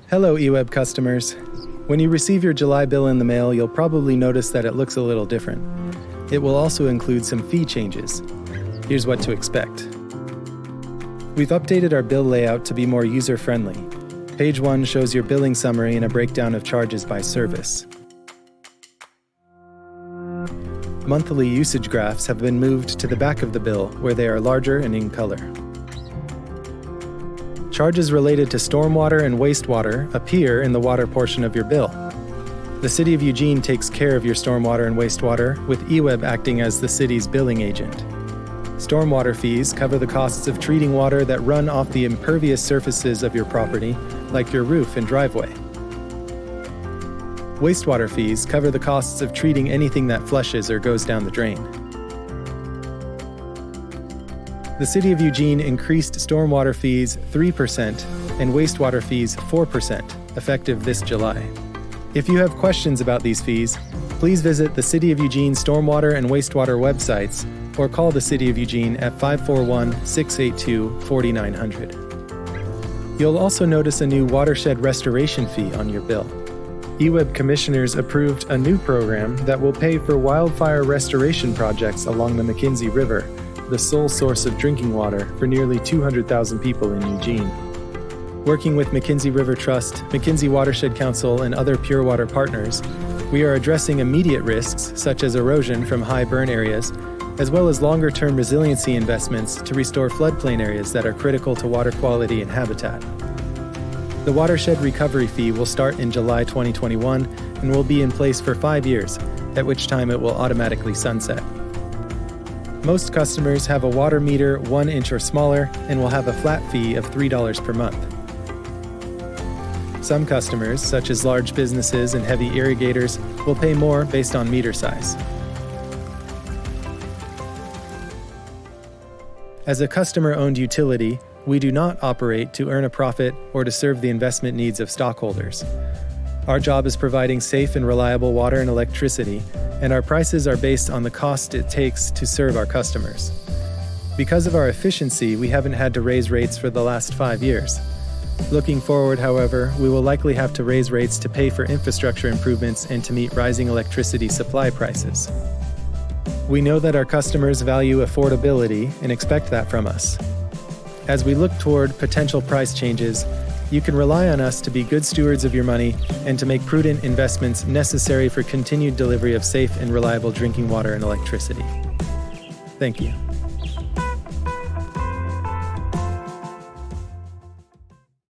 Hello, EWEB customers. When you receive your July bill in the mail, you'll probably notice that it looks a little different. It will also include some fee changes. Here's what to expect. We've updated our bill layout to be more user-friendly. Page 1 shows your billing summary and a breakdown of charges by service. Monthly usage graphs have been moved to the back of the bill, where they are larger and in color. Charges related to stormwater and wastewater appear in the water portion of your bill. The City of Eugene takes care of your stormwater and wastewater, with EWEB acting as the city's billing agent. Stormwater fees cover the costs of treating water that run off the impervious surfaces of your property, like your roof and driveway. Wastewater fees cover the costs of treating anything that flushes or goes down the drain. The City of Eugene increased stormwater fees 3% and wastewater fees 4%, effective this July. If you have questions about these fees, please visit the City of Eugene Stormwater and Wastewater websites or call the City of Eugene at 541-682-4900. You'll also notice a new watershed restoration fee on your bill. EWEB Commissioners approved a new program that will pay for wildfire restoration projects along the McKenzie River, the sole source of drinking water for nearly 200,000 people in Eugene. Working with McKenzie River Trust, McKenzie Watershed Council, and other Pure Water partners, we are addressing immediate risks such as erosion from high burn areas, as well as longer-term resiliency investments to restore floodplain areas that are critical to water quality and habitat. The Watershed Recovery Fee will start in July 2021 and will be in place for 5 years, at which time it will automatically sunset. Most customers have a water meter 1 inch or smaller and will have a flat fee of $3 per month. Some customers, such as large businesses and heavy irrigators, will pay more based on meter size. As a customer-owned utility, we do not operate to earn a profit or to serve the investment needs of stockholders. Our job is providing safe and reliable water and electricity, and our prices are based on the cost it takes to serve our customers. Because of our efficiency, we haven't had to raise rates for the last 5 years. Looking forward, however, we will likely have to raise rates to pay for infrastructure improvements and to meet rising electricity supply prices. We know that our customers value affordability and expect that from us. As we look toward potential price changes, you can rely on us to be good stewards of your money and to make prudent investments necessary for continued delivery of safe and reliable drinking water and electricity. Thank you.